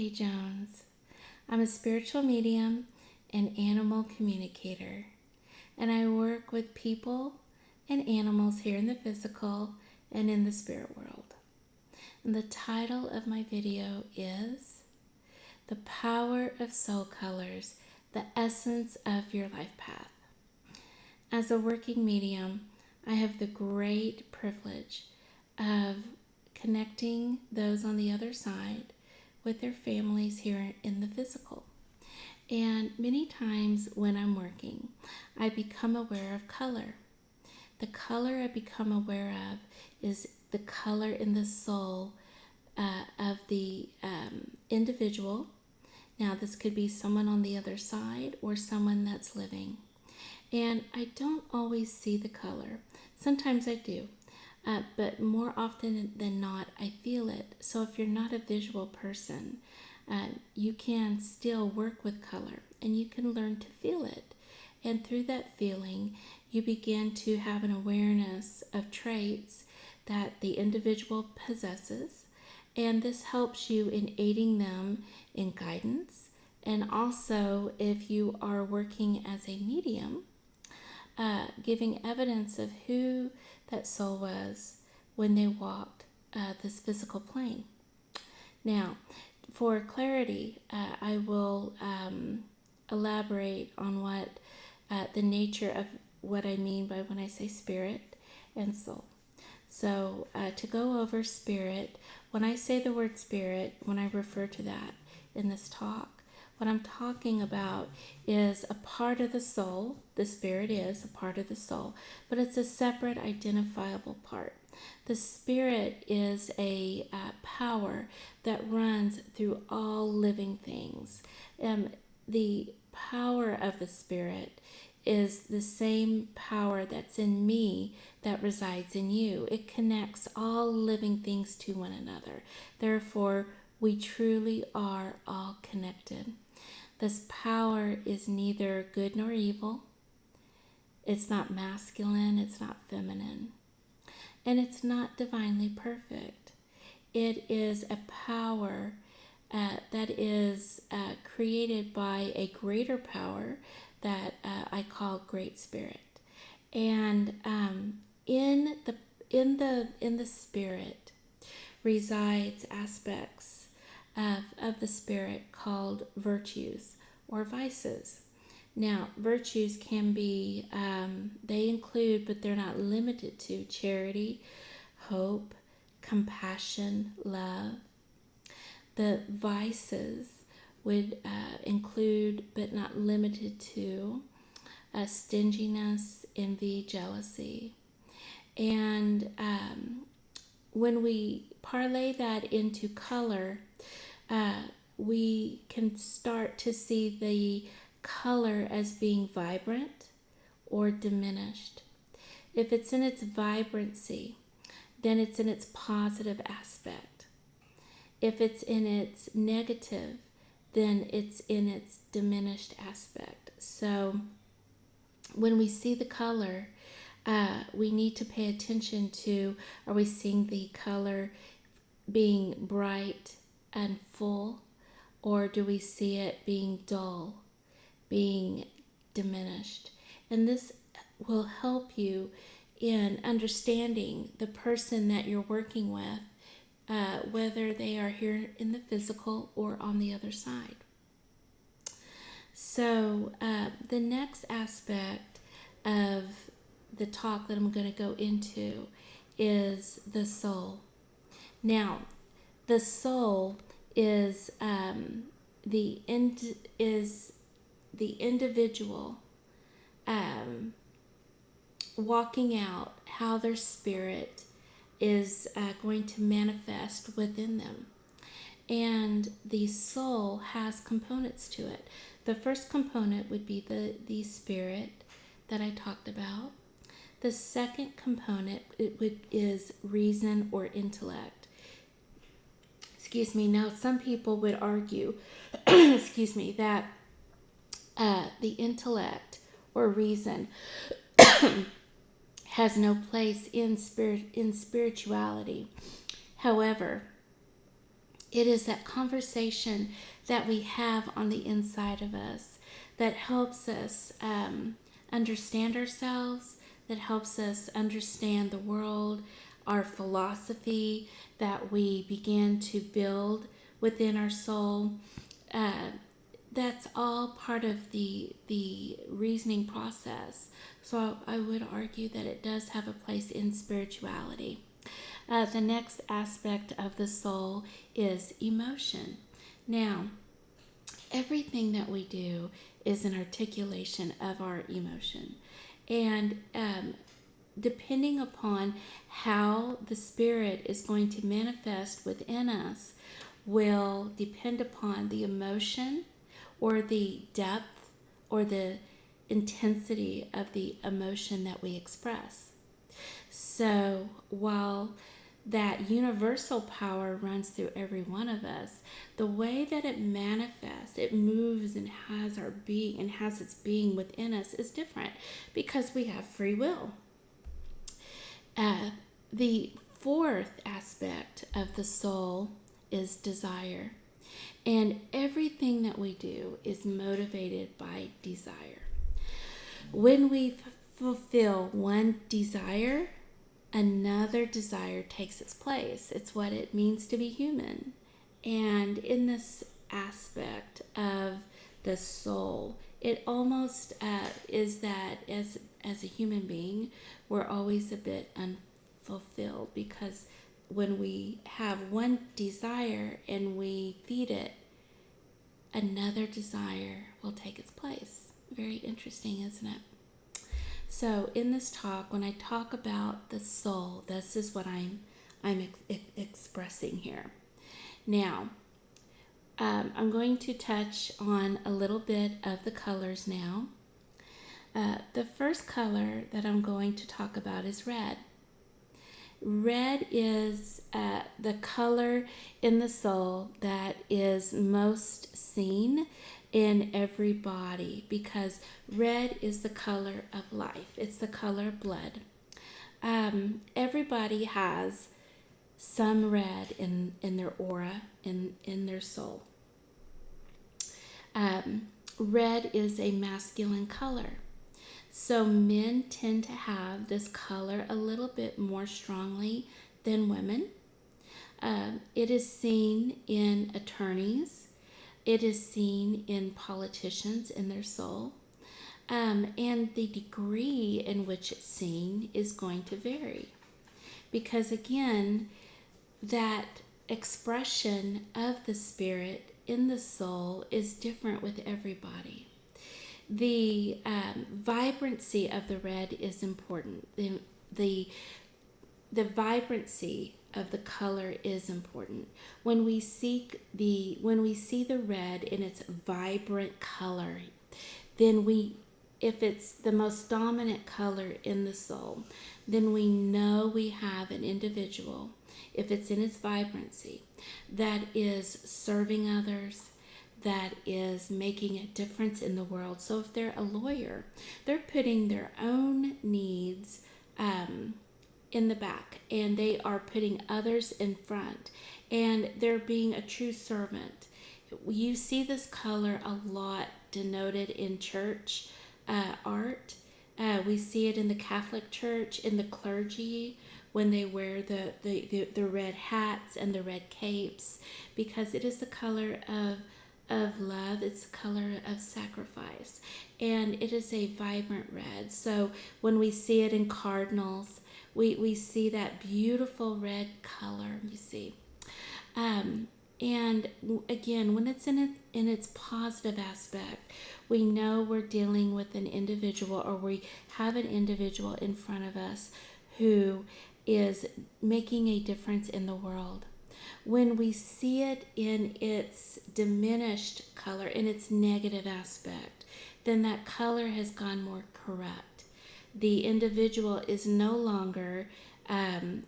K. Jones. I'm a spiritual medium and animal communicator, and I work with people and animals here in the physical and in the spirit world. And the title of my video is The Power of Soul Colors, the Essence of Your Life Path. As a working medium, I have the great privilege of connecting those on the other side with their families here in the physical. And many times when I'm working, I become aware of color. The color I become aware of is the color in the soul of the individual. Now, this could be someone on the other side or someone that's living. And I don't always see the color. Sometimes I do, but more often than not, I feel it. So if you're not a visual person, you can still work with color and you can learn to feel it. And through that feeling, you begin to have an awareness of traits that the individual possesses. And this helps you in aiding them in guidance. And also, if you are working as a medium, giving evidence of who that soul was when they walked this physical plane. Now, for clarity, I will elaborate on what the nature of what I mean by when I say spirit and soul. So to go over spirit, when I say the word spirit, when I refer to that in this talk, what I'm talking about is a part of the soul. The spirit is a part of the soul, but it's a separate identifiable part. The spirit is a power that runs through all living things. The power of the spirit is the same power that's in me that resides in you. It connects all living things to one another. Therefore, we truly are all connected. This power is neither good nor evil. It's not masculine, it's not feminine, and it's not divinely perfect. It is a power that is created by a greater power that I call Great Spirit. And in the spirit resides aspects of the spirit called virtues or vices. Now, virtues can be, they include, but they're not limited to, charity, hope, compassion, love. The vices would include, but not limited to, stinginess, envy, jealousy. And when we parlay that into color, we can start to see the color as being vibrant or diminished. If it's in its vibrancy, then it's in its positive aspect. If it's in its negative, then it's in its diminished aspect. So when we see the color, we need to pay attention to, are we seeing the color being bright and full, or do we see it being dull, being diminished? And this will help you in understanding the person that you're working with, whether they are here in the physical or on the other side. So the next aspect of the talk that I'm going to go into is the soul. Now, the soul is the individual walking out how their spirit is going to manifest within them. And the soul has components to it. The first component would be the spirit that I talked about. The second component is reason or intellect. Excuse me. Now, some people would argue, excuse me, that the intellect or reason has no place in spirituality. However, It is that conversation that we have on the inside of us that helps us understand ourselves, that helps us understand the world, our philosophy that we begin to build within our soul. That's all part of the reasoning process. So I would argue that it does have a place in spirituality. The next aspect of the soul is emotion. Now, everything that we do is an articulation of our emotion. And depending upon how the Spirit is going to manifest within us will depend upon the emotion or the depth or the intensity of the emotion that we express. So while that universal power runs through every one of us, the way that it manifests, it moves and has our being and has its being within us is different because we have free will. The fourth aspect of the soul is desire. And everything that we do is motivated by desire. When we fulfill one desire, another desire takes its place. It's what it means to be human. And in this aspect of the soul, it almost is that as a human being, we're always a bit unfulfilled because when we have one desire and we feed it, another desire will take its place. Very interesting, isn't it? So in this talk, when I talk about the soul, this is what I'm expressing here. Now, I'm going to touch on a little bit of the colors now. The first color that I'm going to talk about is red. Red is the color in the soul that is most seen in every body because red is the color of life. It's the color of blood. Everybody has some red in their aura, in their soul. Red is a masculine color. So men tend to have this color a little bit more strongly than women. It is seen in attorneys. It is seen in politicians in their soul. And the degree in which it's seen is going to vary. Because again, that expression of the spirit in the soul is different with everybody. The vibrancy of the red is important. The vibrancy of the color is important. When we see the red in its vibrant color, then if it's the most dominant color in the soul, then we know we have an individual, if it's in its vibrancy, that is serving others, that is making a difference in the world. So if they're a lawyer, they're putting their own needs in the back, and they are putting others in front, and they're being a true servant. You see this color a lot denoted in church art. We see it in the Catholic Church, in the clergy, when they wear the red hats and the red capes, because it is the color of love. It's the color of sacrifice, and it is a vibrant red. So when we see it in cardinals, we see that beautiful red color, you see. And again, when it's in its positive aspect, we know we're dealing with an individual, or we have an individual in front of us who is making a difference in the world. When we see it in its diminished color, in its negative aspect, then that color has gone more corrupt. The individual is no longer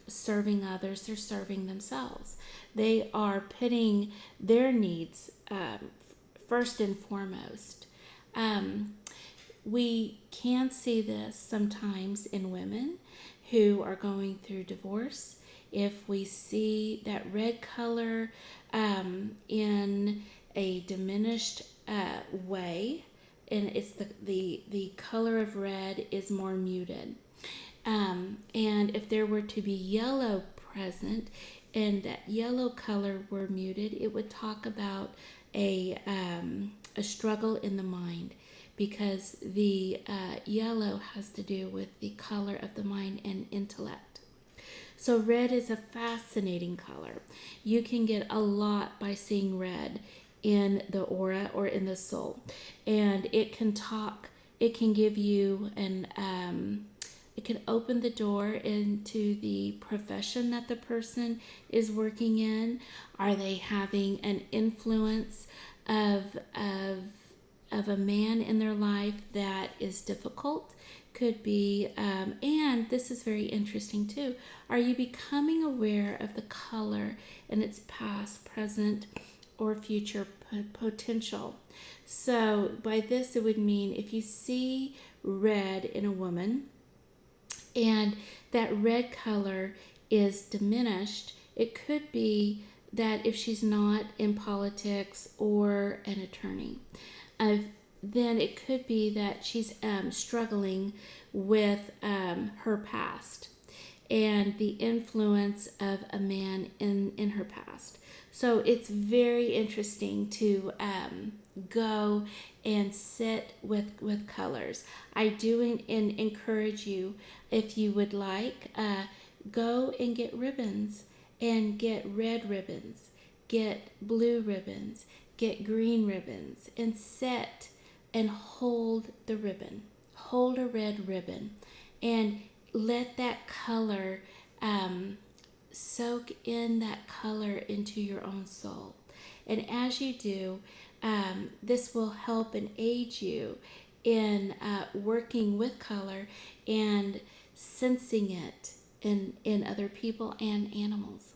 serving others, they're serving themselves. They are putting their needs first and foremost. We can see this sometimes in women who are going through divorce, If we see that red color in a diminished way, and it's the color of red is more muted. And if there were to be yellow present and that yellow color were muted, it would talk about a struggle in the mind, because the yellow has to do with the color of the mind and intellect. So red is a fascinating color. You can get a lot by seeing red in the aura or in the soul, and it can give you it can open the door into the profession that the person is working in. Are they having an influence of a man in their life that is difficult? Could be, and this is very interesting too. Are you becoming aware of the color and its past, present, or future potential? So by this, it would mean if you see red in a woman and that red color is diminished, it could be that if she's not in politics or an attorney, then it could be that she's struggling with her past and the influence of a man in her past. So it's very interesting to go and sit with colors. I do encourage you, if you would like, go and get ribbons, and get red ribbons, get blue ribbons, get green ribbons, and sit and hold the ribbon. Hold a red ribbon and let that color soak in that color into your own soul. And as you do, this will help and aid you in working with color and sensing it in other people and animals.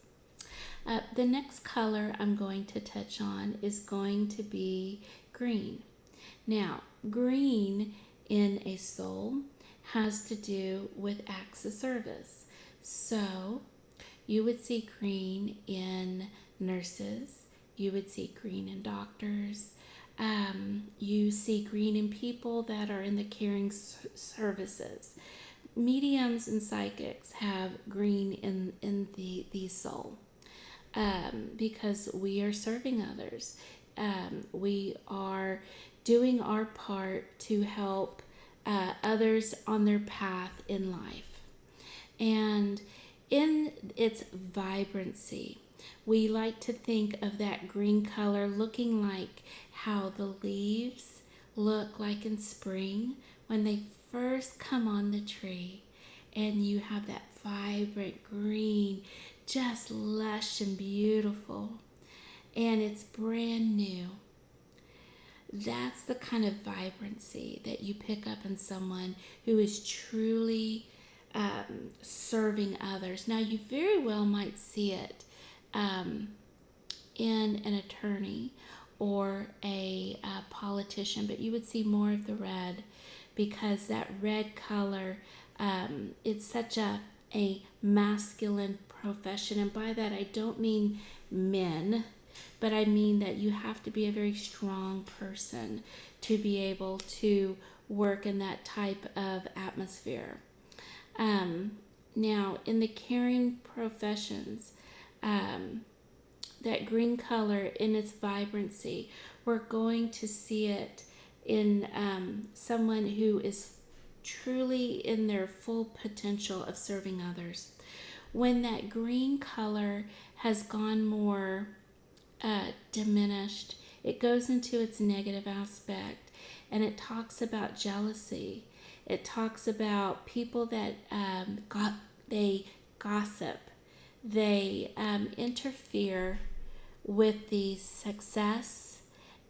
The next color I'm going to touch on is going to be green. Now, green in a soul has to do with acts of service. So you would see green in nurses, you would see green in doctors, you see green in people that are in the caring services. Mediums and psychics have green in the soul, because we are serving others. We are doing our part to help others on their path in life. And in its vibrancy, we like to think of that green color looking like how the leaves look like in spring when they first come on the tree, and you have that vibrant green, just lush and beautiful, and it's brand new. That's the kind of vibrancy that you pick up in someone who is truly serving others. Now, you very well might see it in an attorney or a politician, but you would see more of the red, because that red color, it's such a masculine profession. And by that, I don't mean men, but I mean that you have to be a very strong person to be able to work in that type of atmosphere. Now, in the caring professions, that green color in its vibrancy, we're going to see it in someone who is truly in their full potential of serving others. When that green color has gone more diminished, it goes into its negative aspect, and it talks about jealousy. It talks about people that they gossip, they interfere with the success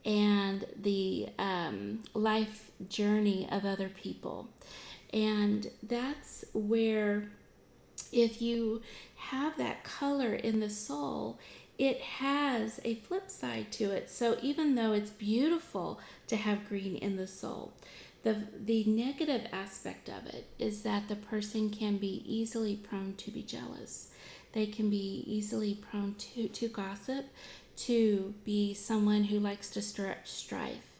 and the life journey of other people. And that's where, if you have that color in the soul, it has a flip side to it. So even though it's beautiful to have green in the soul, the negative aspect of it is that the person can be easily prone to be jealous. They can be easily prone to gossip, to be someone who likes to stir up strife.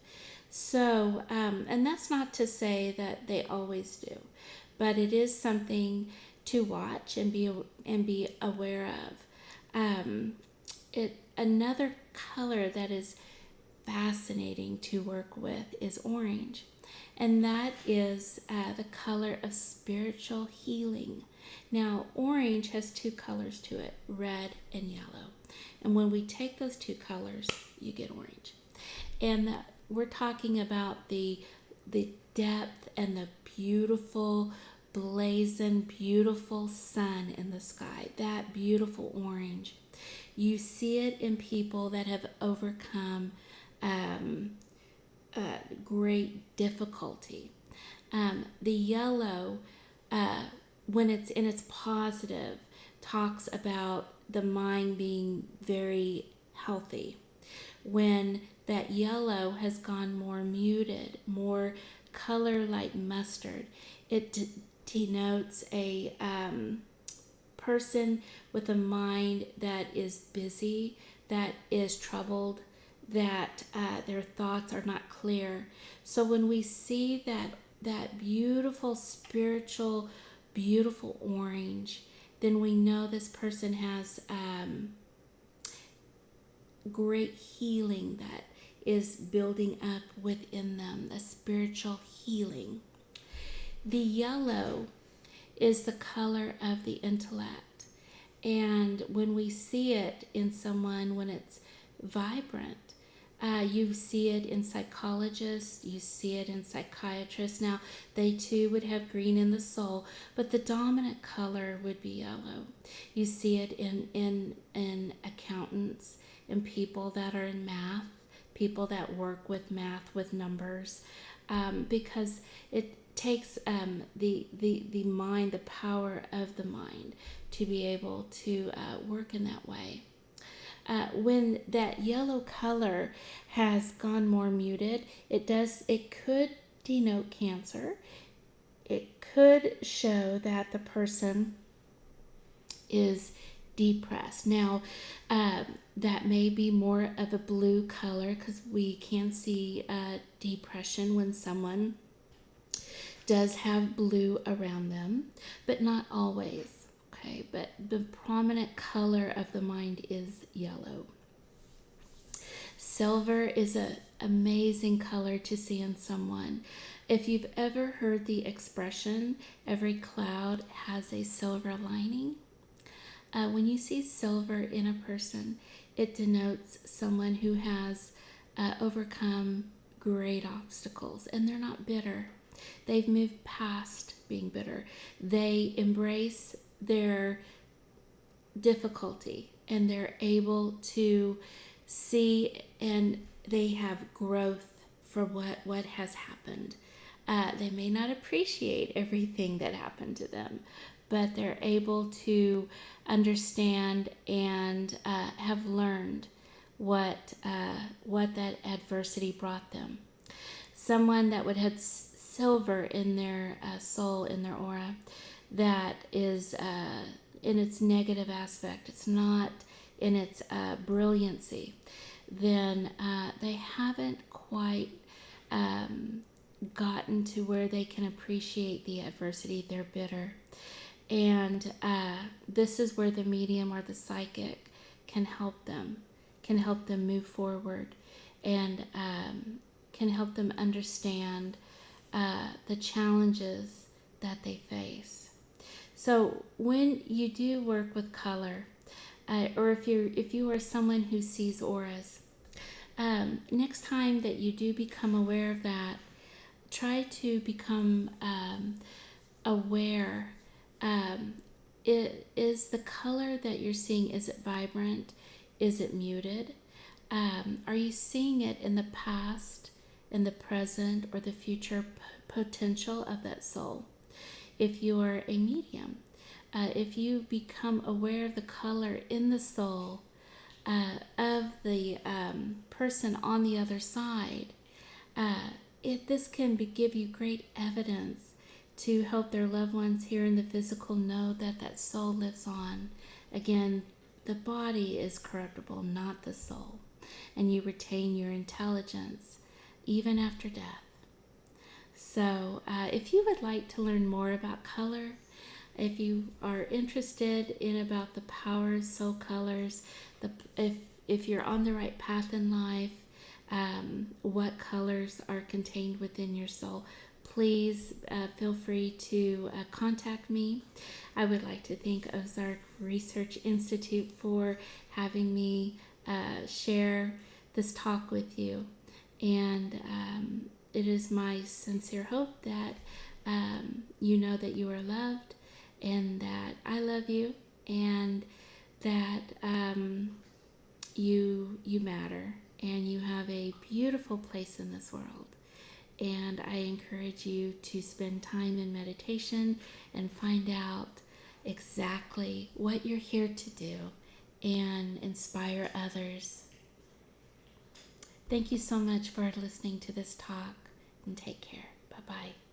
So, and that's not to say that they always do, but it is something to watch and be aware of. Another color that is fascinating to work with is orange, and that is the color of spiritual healing. Now, orange has two colors to it, red and yellow, and when we take those two colors, you get orange. And we're talking about the depth and the beautiful, blazing, beautiful sun in the sky, that beautiful orange. You see it in people that have overcome great difficulty. The yellow, when it's in its positive, talks about the mind being very healthy. When that yellow has gone more muted, more color like mustard, it denotes a person with a mind that is busy, that is troubled, that their thoughts are not clear. So when we see that beautiful spiritual, beautiful orange, then we know this person has great healing that is building up within them, the spiritual healing. The yellow is the color of the intellect, and when we see it in someone, when it's vibrant, you see it in psychologists, you see it in psychiatrists. Now, they too would have green in the soul, but the dominant color would be yellow. You see it in accountants, in people that are in math, people that work with math, with numbers, because it takes the mind, the power of the mind, to be able to work in that way. When that yellow color has gone more muted, it could denote cancer. It could show that the person is depressed. Now, that may be more of a blue color, because we can see depression when someone does have blue around them, but not always. Okay, but the prominent color of the mind is yellow. Silver is an amazing color to see in someone. If you've ever heard the expression, every cloud has a silver lining, when you see silver in a person, it denotes someone who has overcome great obstacles, and they're not bitter. They've moved past being bitter. They embrace their difficulty, and they're able to see, and they have growth for what has happened. They may not appreciate everything that happened to them, but they're able to understand and have learned what that adversity brought them. Someone that would have silver in their soul, in their aura, that is in its negative aspect, it's not in its brilliancy, then they haven't quite gotten to where they can appreciate the adversity. They're bitter. And this is where the medium or the psychic can help them move forward, and can help them understand the challenges that they face. So when you do work with color, or if you are someone who sees auras, next time that you do become aware of that, try to become aware. Is the color that you're seeing, is it vibrant? Is it muted? Are you seeing it in the past, in the present, or the future potential of that soul? If you are a medium, if you become aware of the color in the soul of the person on the other side, this can give you great evidence to help their loved ones here in the physical know that that soul lives on, Again, the body is corruptible, not the soul, and you retain your intelligence even after death. So if you would like to learn more about color, if you are interested in about the power of soul colors, if you're on the right path in life, what colors are contained within your soul, please feel free to contact me. I would like to thank Ozark Research Institute for having me share this talk with you. And it is my sincere hope that you know that you are loved, and that I love you, and that you matter, and you have a beautiful place in this world. And I encourage you to spend time in meditation and find out exactly what you're here to do and inspire others. Thank you so much for listening to this talk, and take care. Bye-bye.